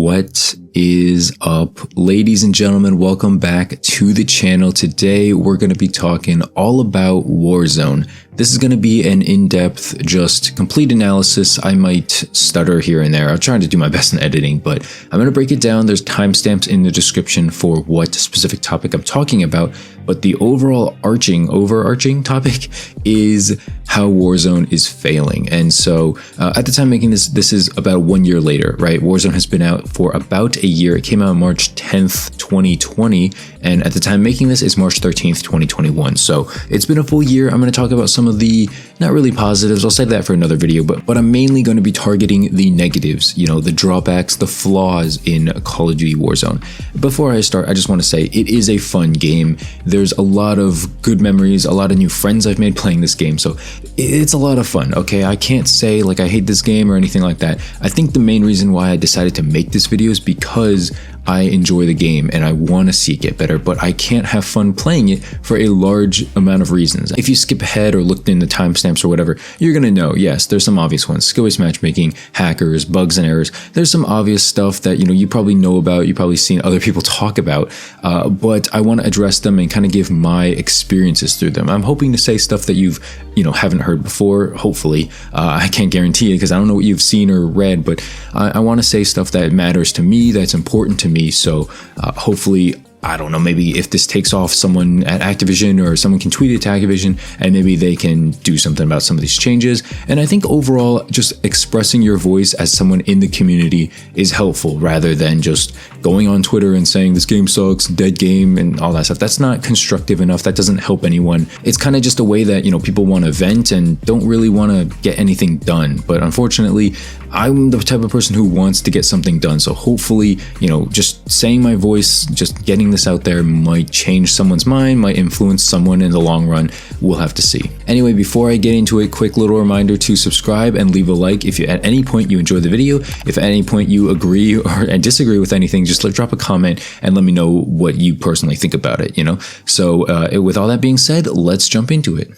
What is up, ladies and gentlemen? Welcome back to the channel. Today we're going to be talking all about Warzone. This is going to be an in-depth, just complete analysis. I might stutter here and there. I'll try to do my best in editing, but I'm going to break it down. There's timestamps in the description for what specific topic I'm talking about, but the overall overarching topic is how Warzone is failing. And so at the time making this is about 1 year later, right? Warzone has been out for about a year. It came out March 10th, 2020. And at the time making this is March 13th, 2021. So it's been a full year. I'm going to talk about some of the, not really positives, I'll save that for another video, but I'm mainly going to be targeting the negatives, you know, the drawbacks, the flaws in Call of Duty Warzone. Before I start, I just want to say it is a fun game. There's a lot of good memories, a lot of new friends I've made playing this game, so it's a lot of fun, okay? I can't say like I hate this game or anything like that. I think the main reason why I decided to make this video is because I enjoy the game and I want to see it get better, but I can't have fun playing it for a large amount of reasons. If you skip ahead or looked in the timestamps or whatever, you're going to know, yes, there's some obvious ones. Skill-based matchmaking, hackers, bugs and errors. There's some obvious stuff that, you know, you probably know about, you've probably seen other people talk about, but I want to address them and kind of give my experiences through them. I'm hoping to say stuff that you've, you know, haven't heard before, hopefully. I can't guarantee it because I don't know what you've seen or read, but I want to say stuff that matters to me, that's important to me. So hopefully, I don't know, maybe if this takes off, someone at Activision or someone can tweet it to Activision and maybe they can do something about some of these changes. And I think overall, just expressing your voice as someone in the community is helpful rather than just going on Twitter and saying this game sucks, dead game, and all that stuff. That's not constructive enough. That doesn't help anyone. It's kind of just a way that, you know, people want to vent and don't really want to get anything done. But unfortunately, I'm the type of person who wants to get something done. So hopefully, you know, just saying my voice, just getting this out there might change someone's mind, might influence someone in the long run. We'll have to see. Anyway, before I get into it, quick little reminder to subscribe and leave a like if you at any point you enjoy the video. If at any point you agree or disagree with anything, just drop a comment and let me know what you personally think about it, you know? So with all that being said, let's jump into it.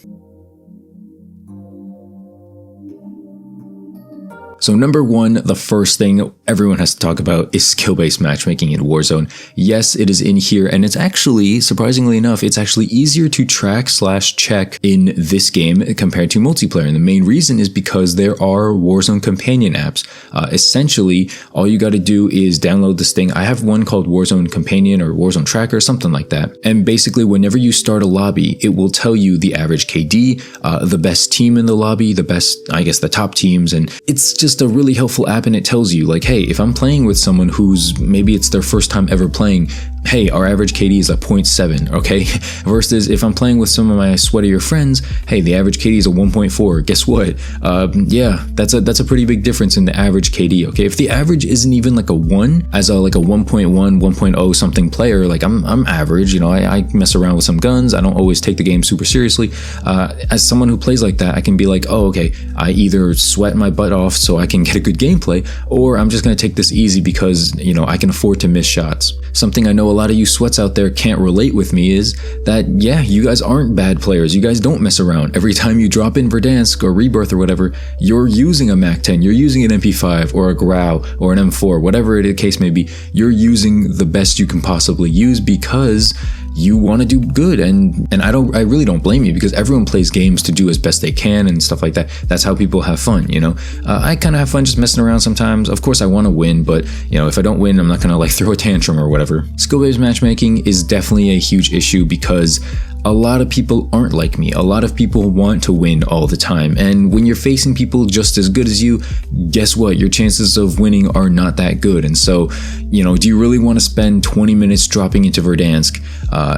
So number one, the first thing everyone has to talk about is skill-based matchmaking in Warzone. Yes, it is in here, and it's actually, surprisingly enough, it's actually easier to track/check in this game compared to multiplayer. And the main reason is because there are Warzone companion apps. Essentially, all you got to do is download this thing. I have one called Warzone Companion or Warzone Tracker, something like that. And basically, whenever you start a lobby, it will tell you the average KD, the best team in the lobby, the best, I guess, the top teams, and it's just a really helpful app, and it tells you like, hey, if I'm playing with someone who's maybe it's their first time ever playing, hey, our average KD is a 0.7, okay? Versus if I'm playing with some of my sweatier friends, hey, the average KD is a 1.4. Guess what? Yeah, that's a pretty big difference in the average KD, okay? If the average isn't even like a 1, as a 1.1, 1.0 something player, like I'm average, you know, I mess around with some guns, I don't always take the game super seriously. As someone who plays like that, I can be like, oh, okay, I either sweat my butt off so I can get a good gameplay, or I'm just going to take this easy because, you know, I can afford to miss shots. Something I know a lot of you sweats out there can't relate with me is that, yeah, you guys aren't bad players. You guys don't mess around. Every time you drop in Verdansk or Rebirth or whatever, you're using a MAC-10, you're using an MP5 or a Grau or an M4, whatever the case may be, you're using the best you can possibly use because you want to do good, and I really don't blame you because everyone plays games to do as best they can and stuff like that. That's how people have fun, you know. I kind of have fun just messing around sometimes. Of course I want to win, but you know, if I don't win, I'm not gonna like throw a tantrum or whatever. Skill-based matchmaking is definitely a huge issue because a lot of people aren't like me. A lot of people want to win all the time. And when you're facing people just as good as you, guess what? Your chances of winning are not that good. And so, you know, do you really want to spend 20 minutes dropping into Verdansk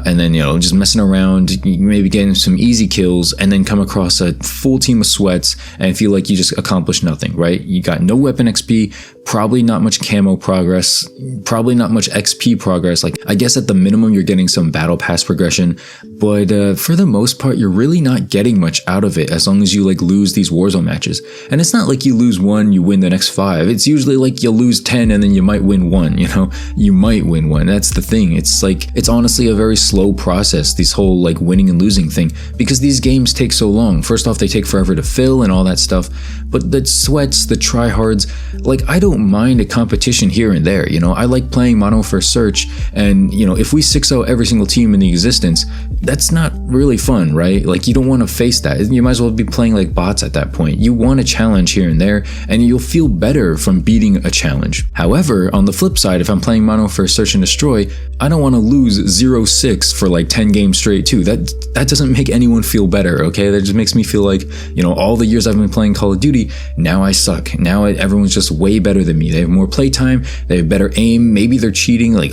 and then, you know, just messing around, maybe getting some easy kills and then come across a full team of sweats and feel like you just accomplished nothing, right? You got no weapon XP, probably not much camo progress, probably not much XP progress. Like, I guess at the minimum, you're getting some battle pass progression, but for the most part, you're really not getting much out of it as long as you like lose these Warzone matches. And it's not like you lose one, you win the next 5. It's usually like you lose 10 and then you might win 1, you know? You might win 1. That's the thing. It's like, it's honestly a very slow process, this whole like winning and losing thing, because these games take so long. First off, they take forever to fill and all that stuff, but the sweats, the tryhards, like I don't don't mind a competition here and there. I like playing Modern Warfare Search, and if we 6-0 every single team in the existence, that's not really fun, right? Like, you don't want to face that. You might as well be playing like bots at that point. You want a challenge here and there, and you'll feel better from beating a challenge. However, on the flip side, if I'm playing Modern Warfare Search and Destroy, I don't want to lose 0-6 for like 10 games straight too. That doesn't make anyone feel better, okay? That just makes me feel like, all the years I've been playing Call of Duty, now I suck. Now everyone's just way better than me. They have more playtime, they have better aim, maybe they're cheating. Like,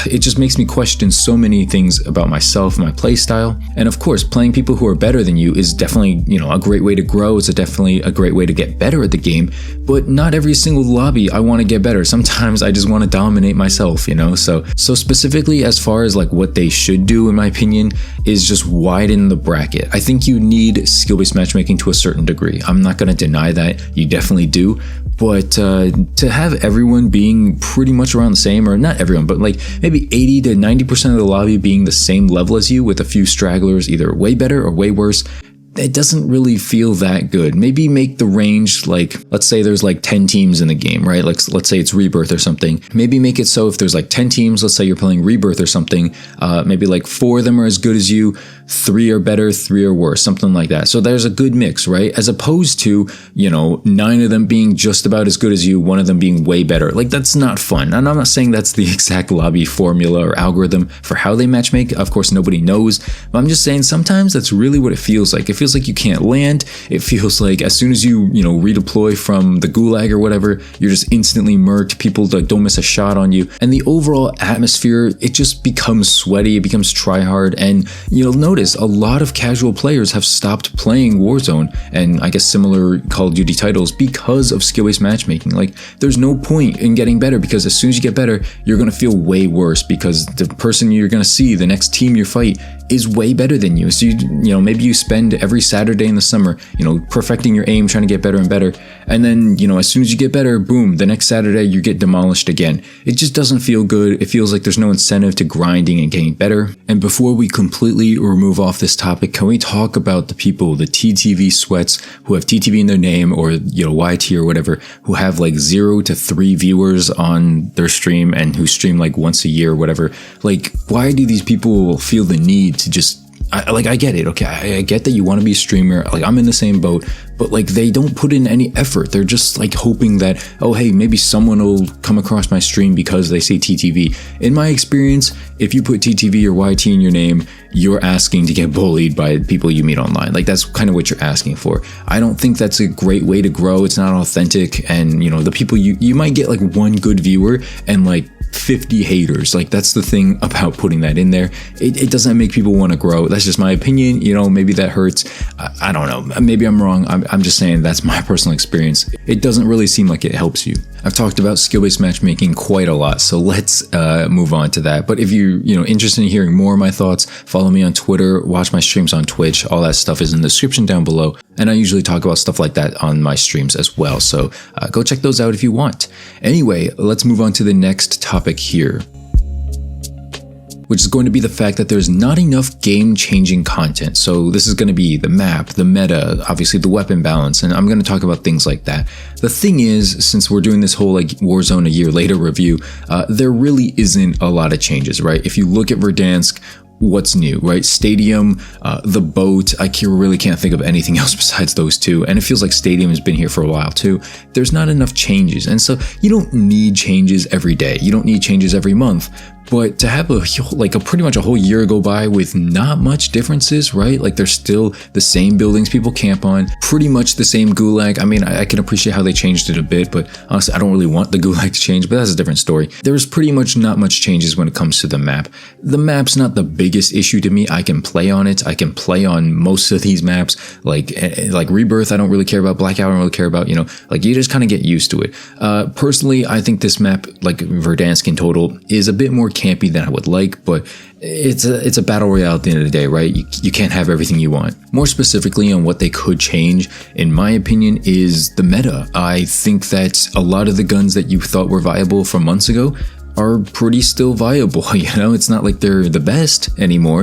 it just makes me question so many things about myself, my play style. And of course, playing people who are better than you is definitely, a great way to grow. It's definitely a great way to get better at the game, but not every single lobby I want to get better. Sometimes I just want to dominate myself, So specifically, as far as like what they should do, in my opinion, is just widen the bracket. I think you need skill-based matchmaking to a certain degree. I'm not going to deny that. You definitely do. But to have everyone being pretty much around the same, or not everyone, but like maybe 80 to 90% of the lobby being the same level as you, with a few stragglers either way better or way worse, it doesn't really feel that good. Maybe make the range, like, let's say there's like 10 teams in the game, right? Like, let's say it's Rebirth or something. Maybe make it so if there's like 10 teams, let's say you're playing Rebirth or something, maybe like 4 of them are as good as you, 3 are better, 3 are worse, something like that. So there's a good mix, right? As opposed to, 9 of them being just about as good as you, 1 of them being way better. Like, that's not fun. And I'm not saying that's the exact lobby formula or algorithm for how they matchmake. Of course, nobody knows. But I'm just saying sometimes that's really what it feels like. It feels like you can't land. It feels like as soon as you, redeploy from the gulag or whatever, you're just instantly murked. People like don't miss a shot on you. And the overall atmosphere, it just becomes sweaty. It becomes try hard. And you'll notice a lot of casual players have stopped playing Warzone and I guess similar Call of Duty titles because of skill-based matchmaking. Like, there's no point in getting better, because as soon as you get better, you're going to feel way worse because the person you're going to see, the next team you fight, is way better than you. So maybe you spend every Saturday in the summer, perfecting your aim, trying to get better and better. And then, as soon as you get better, boom, the next Saturday you get demolished again. It just doesn't feel good. It feels like there's no incentive to grinding and getting better. And before we completely remove off this topic, can we talk about the people, the TTV sweats, who have TTV in their name, or, YT or whatever, who have like 0 to 3 viewers on their stream and who stream like once a year or whatever? Like, why do these people feel the need to just, I get it, okay, I get that you want to be a streamer, like I'm in the same boat, but like they don't put in any effort. They're just like hoping that, oh hey, maybe someone will come across my stream because they say TTV. In my experience, if you put TTV or YT in your name, you're asking to get bullied by people you meet online. Like, that's kind of what you're asking for. I don't think that's a great way to grow. It's not authentic. And the people you might get like 1 good viewer and like 50 haters. Like, that's the thing about putting that in there. It doesn't make people want to grow. That's just my opinion. Maybe that hurts. I don't know. Maybe I'm wrong. I'm just saying that's my personal experience. It doesn't really seem like it helps you. I've talked about skill-based matchmaking quite a lot, so let's move on to that. But if you're interested in hearing more of my thoughts, follow me on Twitter, watch my streams on Twitch. All that stuff is in the description down below. And I usually talk about stuff like that on my streams as well. So go check those out if you want. Anyway, let's move on to the next topic here, which is going to be the fact that there's not enough game-changing content. So this is going to be the map, the meta, obviously the weapon balance, and I'm going to talk about things like that. The thing is, since we're doing this whole like Warzone a year later review, there really isn't a lot of changes, right? If you look at Verdansk, what's new, right? Stadium, the boat, I really can't think of anything else besides those two. And it feels like Stadium has been here for a while too. There's not enough changes. And so you don't need changes every day. You don't need changes every month. But to have pretty much a whole year go by with not much differences, right? Like, there's still the same buildings people camp on, pretty much the same gulag. I mean, I can appreciate how they changed it a bit, but honestly, I don't really want the gulag to change, but that's a different story. There's pretty much not much changes when it comes to the map. The map's not the biggest issue to me. I can play on it. I can play on most of these maps. Like Rebirth, I don't really care about. Blackout, I don't really care about. You just kind of get used to it. Personally, I think this map, like Verdansk in total, is a bit more campy than I would like, but it's a battle royale at the end of the day, right? You can't have everything you want. More specifically on what they could change, in my opinion, is the meta. I think that a lot of the guns that you thought were viable from months ago are pretty still viable. It's not like they're the best anymore,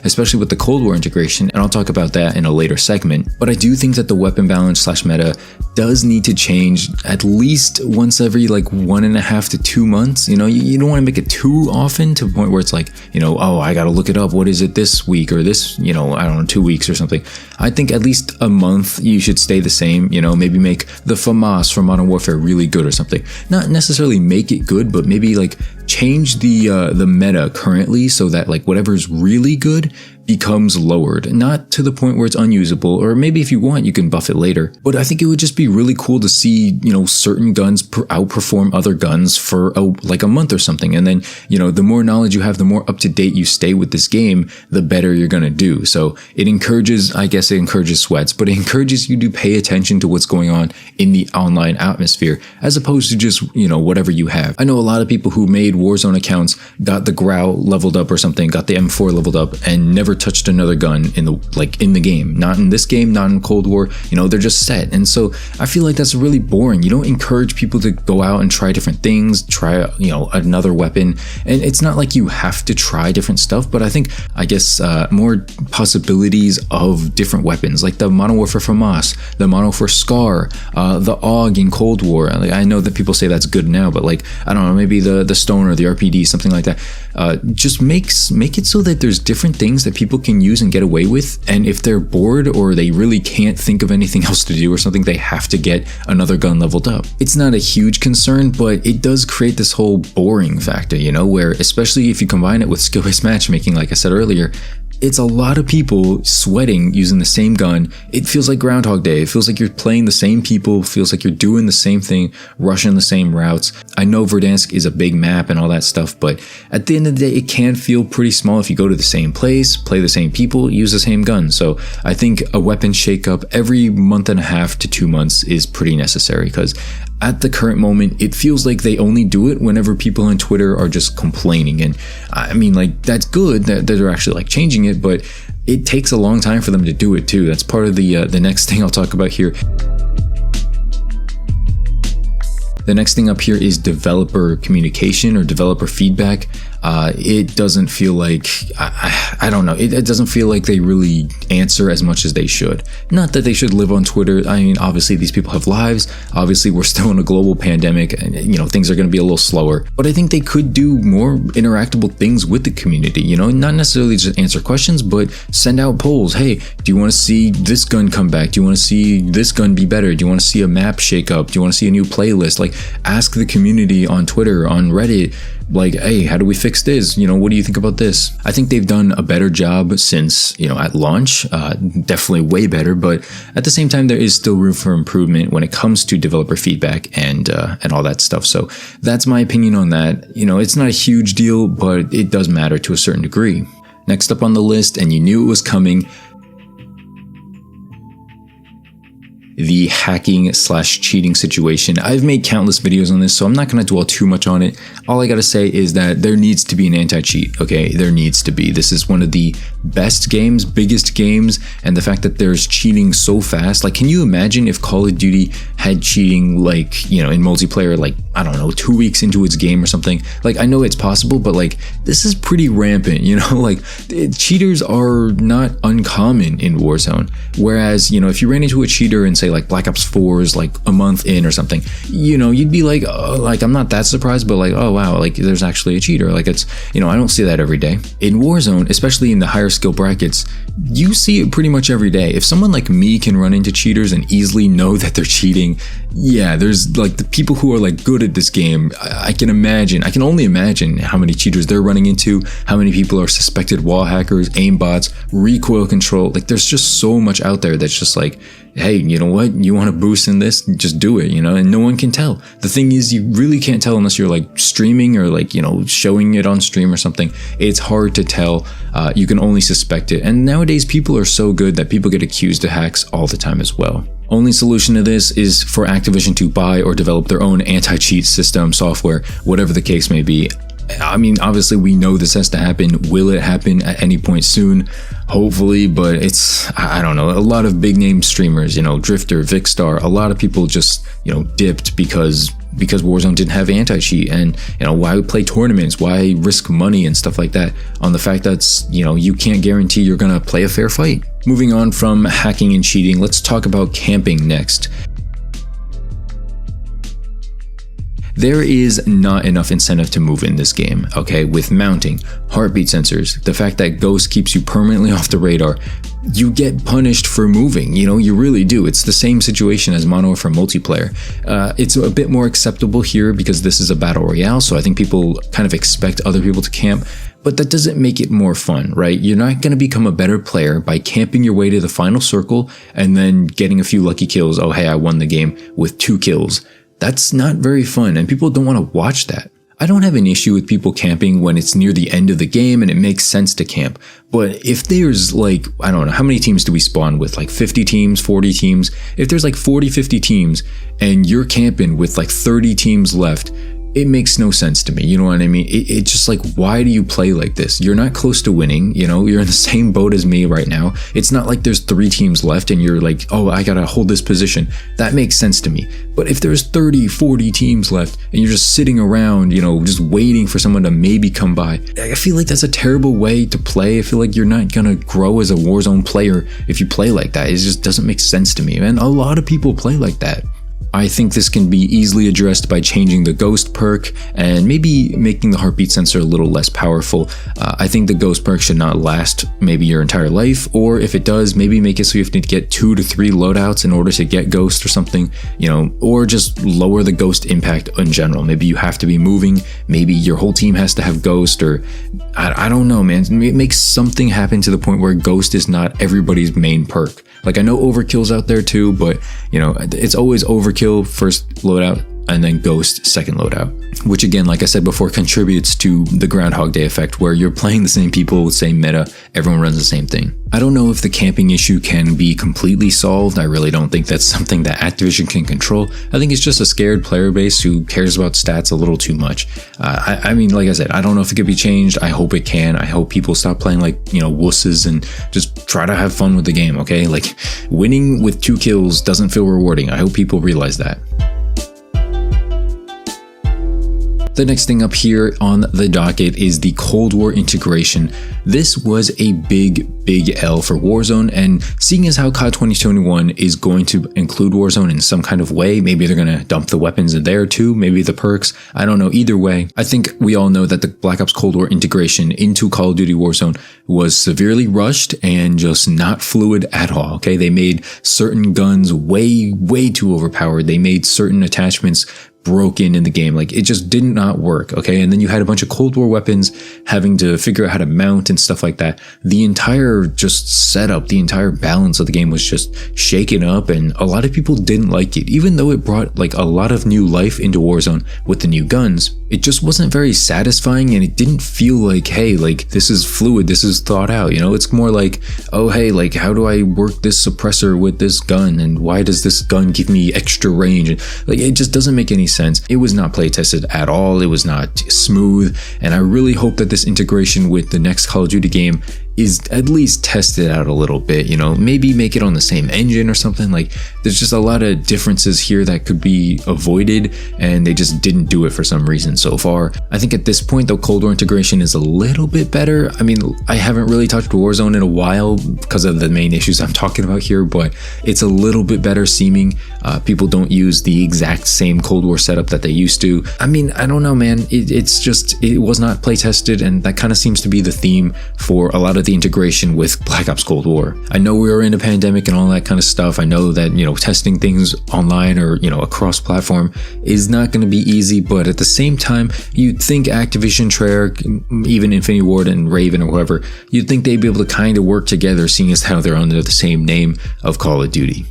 especially with the Cold War integration, and I'll talk about that in a later segment. But I do think that the weapon balance / meta does need to change at least once every like 1.5 to 2 months. You don't want to make it too often to the point where it's like, oh, I gotta look it up. What is it this week or this, I don't know, 2 weeks or something. I think at least a month you should stay the same. Maybe make the FAMAS from Modern Warfare really good or something. Not necessarily make it good, but maybe like change the meta currently so that like whatever's really good becomes lowered, not to the point where it's unusable, or maybe if you want you can buff it later. But I think it would just be really cool to see certain guns outperform other guns for like a month or something, and then the more knowledge you have, the more up to date you stay with this game, the better you're gonna do. So it encourages Sweats, but it encourages you to pay attention to what's going on in the online atmosphere, as opposed to just whatever you have. I know a lot of people who made Warzone accounts got the Grau leveled up or something, got the M4 leveled up, and never touched another gun in the game. Not in this game, not in Cold War. They're just set. And so I feel like that's really boring. You don't encourage people to go out and try different things, try another weapon. And it's not like you have to try different stuff, but I guess more possibilities of different weapons, like the Modern Warfare FAMAS, the Modern Warfare SCAR, the AUG in Cold War. I know that people say that's good now, but like, I don't know, maybe the Stoner, the RPD, something like that. Just make it so that there's different things that people can use and get away with, and if they're bored or they really can't think of anything else to do or something, they have to get another gun leveled up. It's not a huge concern, but it does create this whole boring factor, where especially if you combine it with skill-based matchmaking, like I said earlier, it's a lot of people sweating using the same gun. It feels like Groundhog Day. It feels like you're playing the same people. It feels like you're doing the same thing, rushing the same routes. I know Verdansk is a big map and all that stuff, but at the end of the day, it can feel pretty small if you go to the same place, play the same people, use the same gun. So I think a weapon shakeup every 1.5 to 2 months is pretty necessary, because at the current moment, it feels like they only do it whenever people on Twitter are just complaining. And I mean, like, that's good that they're actually like changing it, but it takes a long time for them to do it too. That's part of the next thing I'll talk about here. The next thing up here is developer communication or developer feedback. It doesn't feel like, I don't know, it doesn't feel like they really answer as much as they should. Not that they should live on Twitter. I mean, obviously these people have lives. Obviously we're still in a global pandemic and, things are going to be a little slower. But I think they could do more interactable things with the community, not necessarily just answer questions, but send out polls. Hey, do you want to see this gun come back? Do you want to see this gun be better? Do you want to see a map shake up? Do you want to see a new playlist? Like, ask the community on Twitter, on Reddit, like, hey, how do we fix this? What do you think about this? I think they've done a better job since, at launch, definitely way better, but at the same time, there is still room for improvement when it comes to developer feedback and all that stuff. So that's my opinion on that. It's not a huge deal, but it does matter to a certain degree. Next up on the list, and you knew it was coming, the hacking / cheating situation. I've made countless videos on this, so I'm not going to dwell too much on it. All I got to say is that there needs to be an anti-cheat, okay? There needs to be. This is one of the best games, biggest games, and the fact that there's cheating so fast. Like, can you imagine if Call of Duty had cheating, like, in multiplayer, like, I don't know, 2 weeks into its game or something? Like, I know it's possible, but like, this is pretty rampant, like, cheaters are not uncommon in Warzone. Whereas, if you ran into a cheater and say like Black Ops 4 is like a month in or something, you'd be like, oh, like, I'm not that surprised, but like, oh wow, like there's actually a cheater. Like, it's, I don't see that every day. In Warzone, especially in the higher skill brackets, you see it pretty much every day. If someone like me can run into cheaters and easily know that they're cheating, yeah, there's like the people who are like good at this game. I can only imagine how many cheaters they're running into, how many people are suspected wall hackers, aimbots, recoil control. Like, there's just so much out there that's just like, hey, you know what? You want to boost in this? Just do it, and no one can tell. The thing is, you really can't tell unless you're like streaming or like, showing it on stream or something. It's hard to tell. You can only suspect it. And nowadays people are so good that people get accused of hacks all the time as well. Only solution to this is for Activision to buy or develop their own anti-cheat system, software, whatever the case may be. I mean, obviously we know this has to happen. Will it happen at any point soon? Hopefully, but it's, I don't know, a lot of big name streamers, Drifter, Vicstar, a lot of people just, dipped because because Warzone didn't have anti-cheat, and why play tournaments, why risk money and stuff like that on the fact that you can't guarantee you're gonna play a fair fight. Moving on from hacking and cheating, let's talk about camping next. There is not enough incentive to move in this game, okay? With mounting, heartbeat sensors, the fact that Ghost keeps you permanently off the radar, you get punished for moving, you really do. It's the same situation as mono for multiplayer. It's a bit more acceptable here because this is a battle royale, so I think people kind of expect other people to camp, but that doesn't make it more fun, right? You're not going to become a better player by camping your way to the final circle and then getting a few lucky kills. Oh, hey, I won the game with 2 kills. That's not very fun, and people don't want to watch that. I don't have an issue with people camping when it's near the end of the game and it makes sense to camp. But if there's I don't know, how many teams do we spawn with? 50 teams, 40 teams? If there's 40, 50 teams and you're camping with 30 teams left, it makes no sense to me. You know what I mean? It's just why do you play like this? You're not close to winning. You're in the same boat as me right now. It's not like there's 3 teams left and you're oh, I gotta hold this position. That makes sense to me. But if there's 30, 40 teams left and you're just sitting around, just waiting for someone to maybe come by, I feel like that's a terrible way to play. I feel like you're not gonna grow as a Warzone player if you play like that. It just doesn't make sense to me. And a lot of people play like that. I think this can be easily addressed by changing the Ghost perk and maybe making the heartbeat sensor a little less powerful. I think the Ghost perk should not last maybe your entire life, or if it does, maybe make it so you have to get 2 to 3 loadouts in order to get Ghost or something, or just lower the Ghost impact in general. Maybe you have to be moving, maybe your whole team has to have Ghost, or I don't know, man. It makes something happen to the point where Ghost is not everybody's main perk. I know Overkill's out there too, but it's always Overkill first loadout and then Ghost second loadout, which again, like I said before, contributes to the Groundhog Day effect where you're playing the same people, same meta, everyone runs the same thing. I don't know if the camping issue can be completely solved. I really don't think that's something that Activision can control. I think it's just a scared player base who cares about stats a little too much. I mean, like I said, I don't know if it could be changed. I hope it can. I hope people stop playing wusses and just try to have fun with the game, okay? Winning with 2 kills doesn't feel rewarding. I hope people realize that. The next thing up here on the docket is the Cold War integration. This was a big L for Warzone, and seeing as how COD 2021 is going to include Warzone in some kind of way, maybe they're going to dump the weapons in there too, maybe the perks, I don't know. Either way, I think we all know that the Black Ops Cold War integration into Call of Duty Warzone was severely rushed and just not fluid at all, okay? They made certain guns way too overpowered. They made certain attachments broken in the game. It just did not work, okay? And then you had a bunch of Cold War weapons having to figure out how to mount and stuff like that. The entire just setup, the entire balance of the game was just shaken up, and a lot of people didn't like it. Even though it brought a lot of new life into Warzone with the new guns, it just wasn't very satisfying, and it didn't feel hey, this is fluid, this is thought out, It's more oh, hey, how do I work this suppressor with this gun, and why does this gun give me extra range? It just doesn't make any sense. It was not play tested at all. It was not smooth, and I really hope that this integration with the next Call of Duty game is at least tested out a little bit, maybe make it on the same engine or something. There's just a lot of differences here that could be avoided, and they just didn't do it for some reason so far. I think at this point, though, Cold War integration is a little bit better. I mean, I haven't really touched Warzone in a while because of the main issues I'm talking about here, but it's a little bit better seeming. People don't use the exact same Cold War setup that they used to. I mean, I don't know, man. It was not play tested, and that kind of seems to be the theme for a lot of the integration with Black Ops Cold War. I know we were in a pandemic and all that kind of stuff. I know that, testing things online or, across platform is not going to be easy, but at the same time, you'd think Activision, Treyarch, even Infinity Ward and Raven or whoever, you'd think they'd be able to kind of work together, seeing as how they're under the same name of Call of Duty.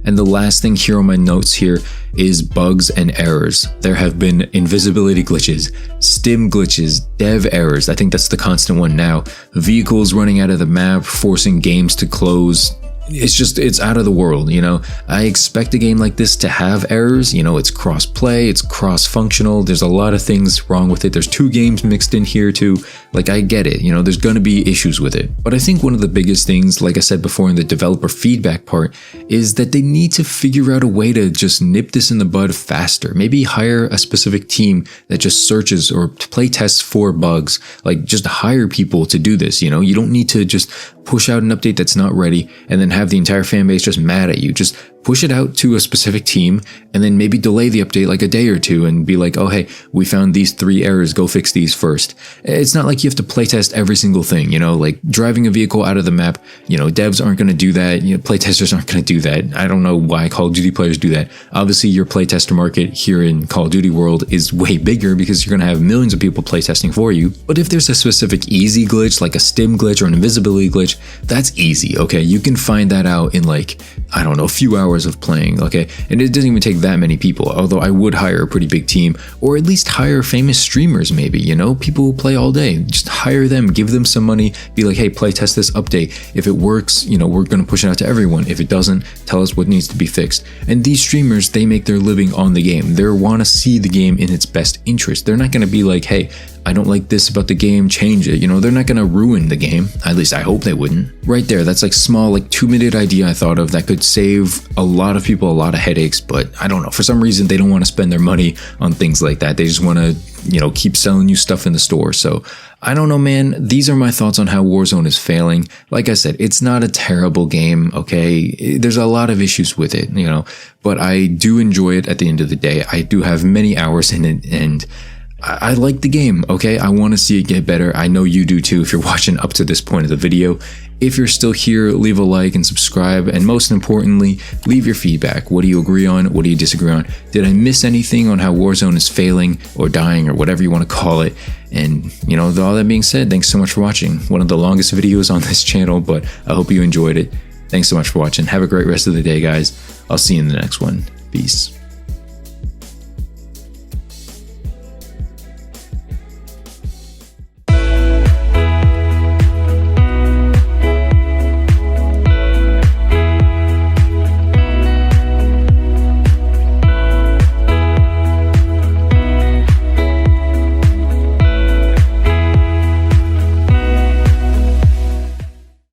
And the last thing here on my notes here is bugs and errors. There have been invisibility glitches, stim glitches, dev errors. I think that's the constant one now. Vehicles running out of the map, forcing games to close, it's out of the world, you know. I expect a game like this to have errors, you know. It's cross-play, it's cross-functional, there's a lot of things wrong with it. There's 2 games mixed in here too. Like, I get it, you know, there's gonna be issues with it. But I think one of the biggest things, like I said before in the developer feedback part, is that they need to figure out a way to just nip this in the bud faster. Maybe hire a specific team that just searches or play tests for bugs. Like, just hire people to do this, you know. You don't need to just push out an update that's not ready and then have the entire fan base just mad at you. Just push it out to a specific team and then maybe delay the update like a day or two and be like, oh, hey, we found these 3 errors, go fix these first. It's not like you have to playtest every single thing, you know, like driving a vehicle out of the map, you know, devs aren't going to do that, you know, playtesters aren't going to do that. I don't know why Call of Duty players do that. Obviously, your playtester market here in Call of Duty world is way bigger because you're going to have millions of people playtesting for you. But if there's a specific easy glitch, like a stim glitch or an invisibility glitch, that's easy, okay? You can find that out in like, I don't know, a few hours of playing, okay? And it doesn't even take that many people, although I would hire a pretty big team, or at least hire famous streamers maybe, you know, people who play all day. Just hire them, give them some money, be like, hey, play test this update. If it works, you know, we're gonna push it out to everyone. If it doesn't, tell us what needs to be fixed. And these streamers, they make their living on the game. They want to see the game in its best interest. They're not gonna be like, hey, I don't like this about the game, change it. You know, they're not gonna ruin the game. At least I hope they wouldn't. Right there, that's like small, like 2-minute idea I thought of that could save a lot of people a lot of headaches, but I don't know. For some reason, they don't want to spend their money on things like that. They just want to, you know, keep selling you stuff in the store. So I don't know, man. These are my thoughts on how Warzone is failing. Like I said, it's not a terrible game, okay? There's a lot of issues with it, you know, but I do enjoy it at the end of the day. I do have many hours in it, and I like the game, okay? I want to see it get better. I know you do too if you're watching up to this point of the video. If you're still here, leave a like and subscribe, and most importantly, leave your feedback. What do you agree on? What do you disagree on? Did I miss anything on how Warzone is failing or dying or whatever you want to call it? And, you know, with all that being said, thanks so much for watching. One of the longest videos on this channel, but I hope you enjoyed it. Thanks so much for watching. Have a great rest of the day, guys. I'll see you in the next one. Peace.